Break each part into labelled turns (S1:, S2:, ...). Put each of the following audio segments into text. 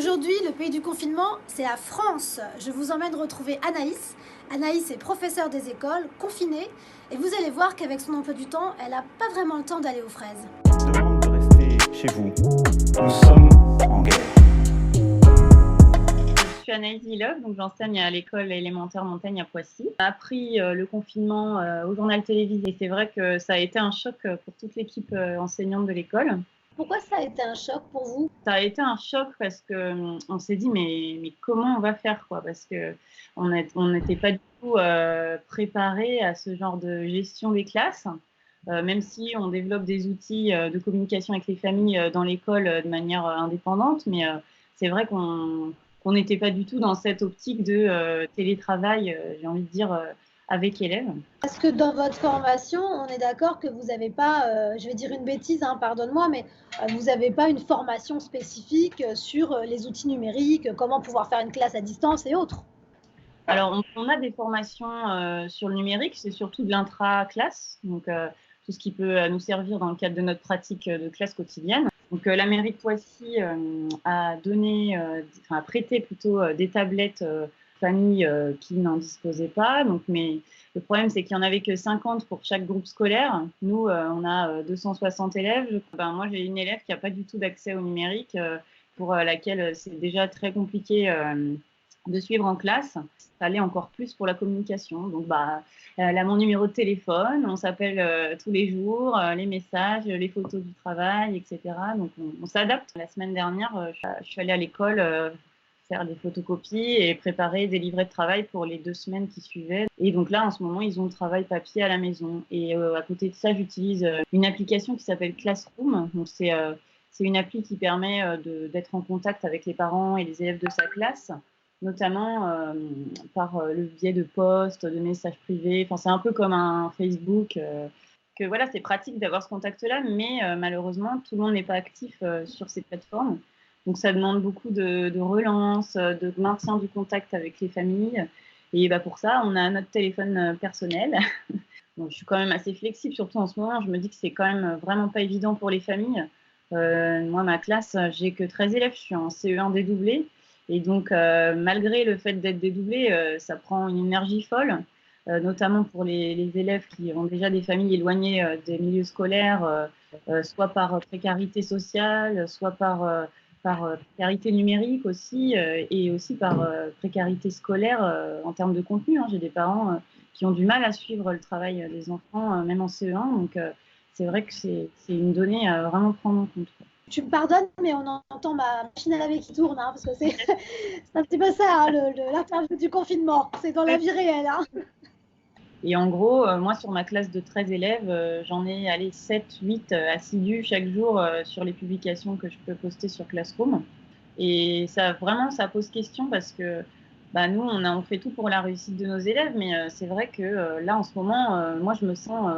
S1: Aujourd'hui, le pays du confinement, c'est la France. Je vous emmène retrouver Anaïs. Anaïs est professeure des écoles, confinée, et vous allez voir qu'avec son emploi du temps, elle n'a pas vraiment le temps d'aller aux fraises.
S2: Demande de rester chez vous. Nous sommes en guerre.
S3: Je suis Anaïs Villeuf, donc j'enseigne à l'école élémentaire Montaigne à Poissy. On a appris le confinement au journal télévisé et c'est vrai que ça a été un choc pour toute l'équipe enseignante de l'école.
S1: Pourquoi ça a été un choc pour vous?
S3: Ça a été un choc parce que on s'est dit mais comment on va faire quoi? Parce que on n'était pas du tout préparé à ce genre de gestion des classes. Même si on développe des outils de communication avec les familles dans l'école de manière indépendante, mais c'est vrai qu'on n'était pas du tout dans cette optique de télétravail, j'ai envie de dire, avec élèves.
S1: Parce que dans votre formation, on est d'accord que vous n'avez pas, je vais dire une bêtise, hein, pardonne-moi, mais vous n'avez pas une formation spécifique sur les outils numériques, comment pouvoir faire une classe à distance et autres.
S3: Alors, on a des formations sur le numérique, c'est surtout de l'intra-classe, donc tout ce qui peut nous servir dans le cadre de notre pratique de classe quotidienne. Donc, la mairie de Poissy a donné, a prêté plutôt des tablettes aux familles qui n'en disposaient pas. Donc, mais le problème, c'est qu'il n'y en avait que 50 pour chaque groupe scolaire. Nous, on a 260 élèves. Moi, j'ai une élève qui n'a pas du tout d'accès au numérique, pour laquelle c'est déjà très compliqué de suivre en classe. Ça allait encore plus pour la communication. Donc, elle a mon numéro de téléphone, on s'appelle tous les jours, les messages, les photos du travail, etc. Donc, on s'adapte. La semaine dernière, je suis allée à l'école faire des photocopies et préparer des livrets de travail pour les 2 semaines qui suivaient. Et donc là, en ce moment, ils ont le travail papier à la maison. Et à côté de ça, j'utilise une application qui s'appelle Classroom. Donc, c'est une appli qui permet d'être en contact avec les parents et les élèves de sa classe, notamment par le biais de posts, de messages privés. Enfin, c'est un peu comme un Facebook. Que voilà, c'est pratique d'avoir ce contact-là, mais malheureusement, tout le monde n'est pas actif sur ces plateformes. Donc, ça demande beaucoup de relance, de maintien du contact avec les familles. Et pour ça, on a notre téléphone personnel. Donc, je suis quand même assez flexible, surtout en ce moment. Je me dis que c'est quand même vraiment pas évident pour les familles. Moi, ma classe, j'ai que 13 élèves. Je suis en CE1 dédoublé. Et donc, malgré le fait d'être dédoublé, ça prend une énergie folle, notamment pour les élèves qui ont déjà des familles éloignées des milieux scolaires, soit par précarité sociale, soit par précarité numérique aussi, et aussi par précarité scolaire en termes de contenu. J'ai des parents qui ont du mal à suivre le travail des enfants, même en CE1. Donc, c'est vrai que c'est une donnée à vraiment prendre en compte.
S1: Tu me pardonnes, mais on entend ma machine à laver qui tourne, hein, parce que c'est un petit peu ça, hein, l'interview du confinement. C'est dans la vie réelle. Hein.
S3: Et en gros, moi, sur ma classe de 13 élèves, j'en ai 7, 8 assidus chaque jour sur les publications que je peux poster sur Classroom. Et ça, vraiment, ça pose question parce que nous, on fait tout pour la réussite de nos élèves, mais c'est vrai que là, en ce moment, moi, je me sens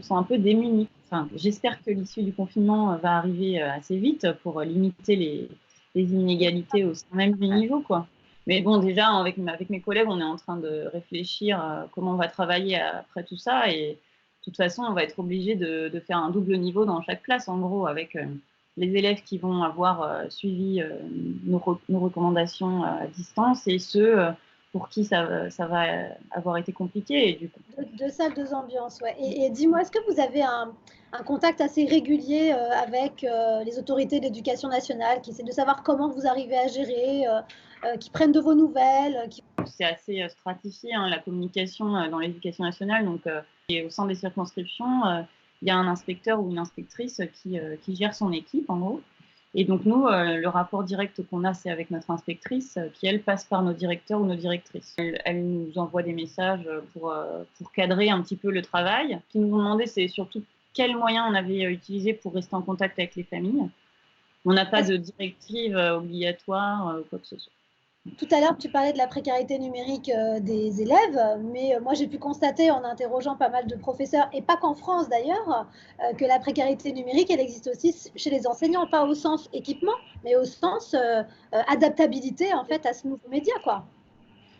S3: un peu démunie. Enfin, j'espère que l'issue du confinement va arriver assez vite pour limiter les inégalités au sein même du niveau, quoi. Mais bon, déjà, avec mes collègues, on est en train de réfléchir à comment on va travailler après tout ça. Et de toute façon, on va être obligé de faire un double niveau dans chaque classe, en gros, avec les élèves qui vont avoir suivi nos recommandations à distance et ceux pour qui ça va avoir été compliqué. Et du coup,
S1: Deux salles, deux ambiances, ouais. Et dis-moi, est-ce que vous avez un contact assez régulier avec les autorités de l'éducation nationale qui essaient de savoir comment vous arrivez à gérer, qui prennent de vos nouvelles
S3: C'est assez stratifié, la communication dans l'éducation nationale. Donc, et au sein des circonscriptions, il y a un inspecteur ou une inspectrice qui gère son équipe, en gros. Et donc, nous, le rapport direct qu'on a, c'est avec notre inspectrice qui, elle, passe par nos directeurs ou nos directrices. Elle nous envoie des messages pour cadrer un petit peu le travail. Ce qu'ils nous ont demandé, c'est surtout quels moyens on avait utilisés pour rester en contact avec les familles. On n'a pas de directive obligatoire ou quoi que ce soit.
S1: Tout à l'heure, tu parlais de la précarité numérique des élèves, mais moi j'ai pu constater en interrogeant pas mal de professeurs, et pas qu'en France d'ailleurs, que la précarité numérique, elle existe aussi chez les enseignants, pas au sens équipement, mais au sens adaptabilité en fait à ce nouveau média, quoi.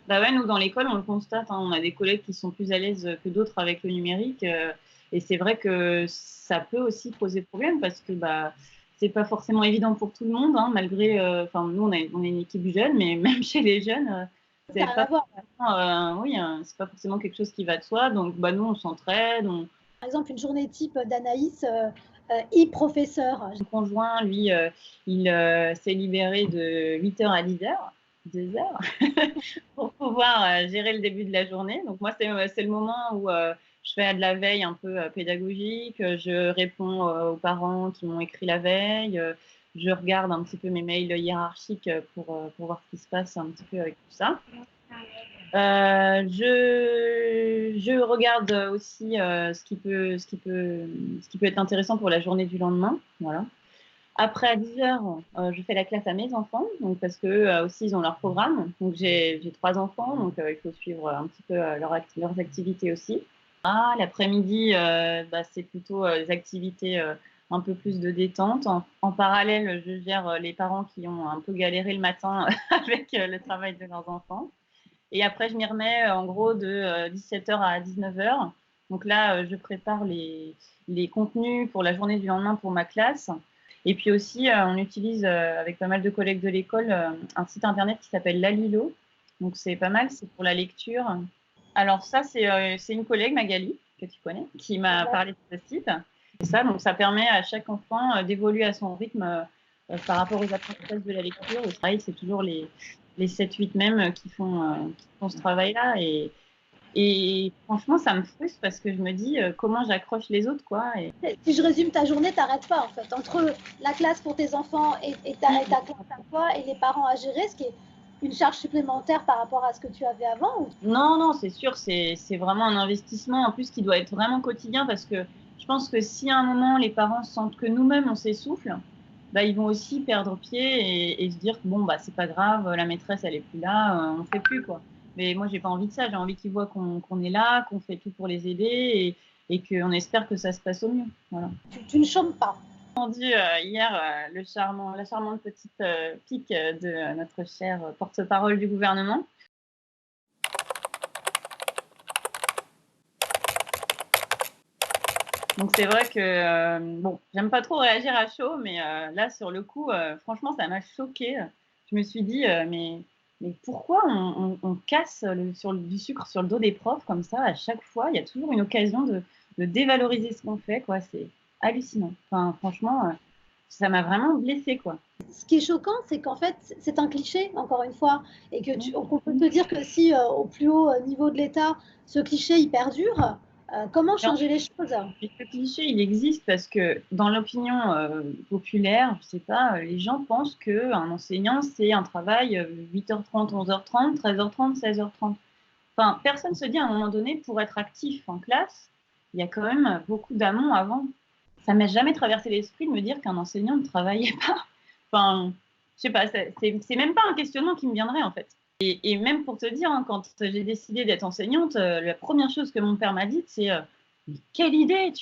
S3: Ouais, nous, dans l'école, on le constate. On a des collègues qui sont plus à l'aise que d'autres avec le numérique. Et c'est vrai que ça peut aussi poser problème parce que c'est pas forcément évident pour tout le monde, hein, malgré, nous on est une équipe jeune, mais même chez les jeunes, c'est
S1: Ça a rien à
S3: pas
S1: voir.
S3: oui, c'est pas forcément quelque chose qui va de soi. Donc, nous, on s'entraide.
S1: Par exemple, une journée type d'Anaïs, e-professeur.
S3: Mon conjoint, lui, il s'est libéré de 8h à 10h, 2 heures, pour pouvoir gérer le début de la journée. Donc, moi, c'est le moment où je fais de la veille un peu pédagogique. Je réponds aux parents qui m'ont écrit la veille. Je regarde un petit peu mes mails hiérarchiques pour voir ce qui se passe un petit peu avec tout ça. Je regarde aussi ce qui peut être intéressant pour la journée du lendemain. Voilà. Après, à 10h, je fais la classe à mes enfants, donc parce que aussi ils ont leur programme. Donc j'ai 3 enfants, donc il faut suivre un petit peu leurs activités aussi. L'après-midi, c'est plutôt des activités un peu plus de détente. En parallèle, je gère les parents qui ont un peu galéré le matin avec le travail de leurs enfants. Et après, je m'y remets en gros de 17h à 19h. Donc là, je prépare les contenus pour la journée du lendemain pour ma classe. Et puis aussi, on utilise avec pas mal de collègues de l'école un site internet qui s'appelle Lalilo. Donc c'est pas mal, c'est pour la lecture. Alors ça, c'est une collègue, Magali, que tu connais, qui m'a parlé de ce site. Et ça, donc ça permet à chaque enfant d'évoluer à son rythme par rapport aux apprentissages de la lecture. Et pareil, c'est toujours les 7-8 mêmes qui font ce travail-là. Et franchement, ça me frustre parce que je me dis comment j'accroche les autres, quoi. Et...
S1: Si je résume ta journée, t'arrêtes pas en fait. Entre la classe pour tes enfants et ta classe à toi et les parents à gérer, ce qui est une charge supplémentaire par rapport à ce que tu avais avant ou...
S3: Non, c'est sûr, c'est vraiment un investissement en plus qui doit être vraiment quotidien parce que je pense que si à un moment les parents sentent que nous-mêmes on s'essouffle, ils vont aussi perdre pied et se dire que bon, c'est pas grave, la maîtresse elle est plus là, on fait plus, quoi. Mais moi j'ai pas envie de ça, j'ai envie qu'ils voient qu'on est là, qu'on fait tout pour les aider et qu'on espère que ça se passe au mieux. Voilà.
S1: Tu ne chômes pas.
S3: J'ai entendu hier la charmante petite pique de notre cher porte-parole du gouvernement. Donc c'est vrai que j'aime pas trop réagir à chaud, mais là sur le coup, franchement, ça m'a choquée. Je me suis dit mais pourquoi on casse du sucre sur le dos des profs comme ça à chaque fois? Il y a toujours une occasion de dévaloriser ce qu'on fait, quoi. C'est hallucinant. Enfin, franchement, ça m'a vraiment blessée, quoi.
S1: Ce qui est choquant, c'est qu'en fait, c'est un cliché, encore une fois, et qu'on peut te dire que si au plus haut niveau de l'État, ce cliché il perdure. Comment changer les choses?
S3: Ce cliché, il existe parce que dans l'opinion populaire, je sais pas, les gens pensent qu'un enseignant, c'est un travail 8h30, 11h30, 13h30, 16h30. Enfin, personne ne se dit à un moment donné, pour être actif en classe, il y a quand même beaucoup d'amont avant. Ça ne m'est jamais traversé l'esprit de me dire qu'un enseignant ne travaillait pas. Enfin, je sais pas, c'est même pas un questionnement qui me viendrait en fait. Et même pour te dire, hein, quand j'ai décidé d'être enseignante, la première chose que mon père m'a dit, c'est mais quelle idée,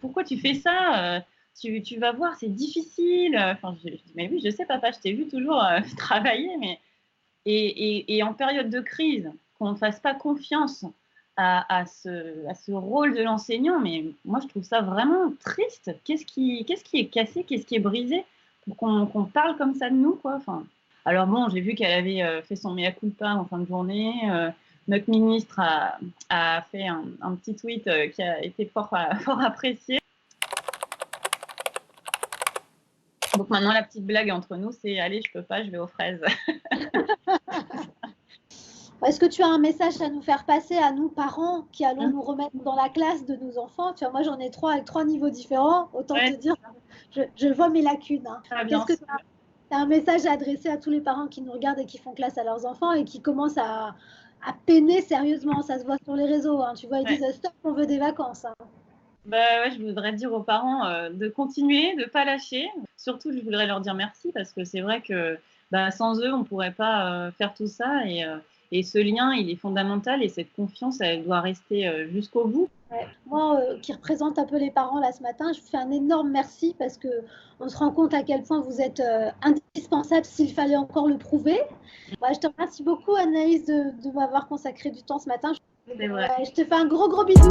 S3: pourquoi tu fais ça? Tu vas voir, c'est difficile. Enfin, je dis, mais oui, je sais, papa, je t'ai vu toujours travailler, mais et en période de crise, qu'on ne fasse pas confiance à ce rôle de l'enseignant, mais moi, je trouve ça vraiment triste. Qu'est-ce qui est cassé, qu'est-ce qui est brisé pour qu'on parle comme ça de nous, quoi. Enfin, alors bon, j'ai vu qu'elle avait fait son mea culpa en fin de journée. Notre ministre a fait un petit tweet qui a été fort apprécié. Donc maintenant, la petite blague entre nous, c'est « Allez, je peux pas, je vais aux fraises ».
S1: Est-ce que tu as un message à nous faire passer, à nous, parents, qui allons nous remettre dans la classe de nos enfants? Tu vois, moi, j'en ai 3 avec 3 niveaux différents. Autant te dire, je vois mes lacunes. Hein. Qu'est-ce que tu as un message à adresser à tous les parents qui nous regardent et qui font classe à leurs enfants et qui commencent à peiner sérieusement? Ça se voit sur les réseaux. Hein. Tu vois, ils disent « Stop, on veut des vacances. Hein. »
S3: Je voudrais dire aux parents de continuer, de ne pas lâcher. Surtout, je voudrais leur dire merci parce que c'est vrai que sans eux, on ne pourrait pas faire tout ça. Et ce lien, il est fondamental et cette confiance, elle doit rester jusqu'au bout.
S1: Ouais. Moi, qui représente un peu les parents là ce matin, je vous fais un énorme merci parce qu'on se rend compte à quel point vous êtes indispensable s'il fallait encore le prouver. Je te remercie beaucoup, Anaïs, de m'avoir consacré du temps ce matin.
S3: C'est vrai.
S1: Je te fais un gros bisou.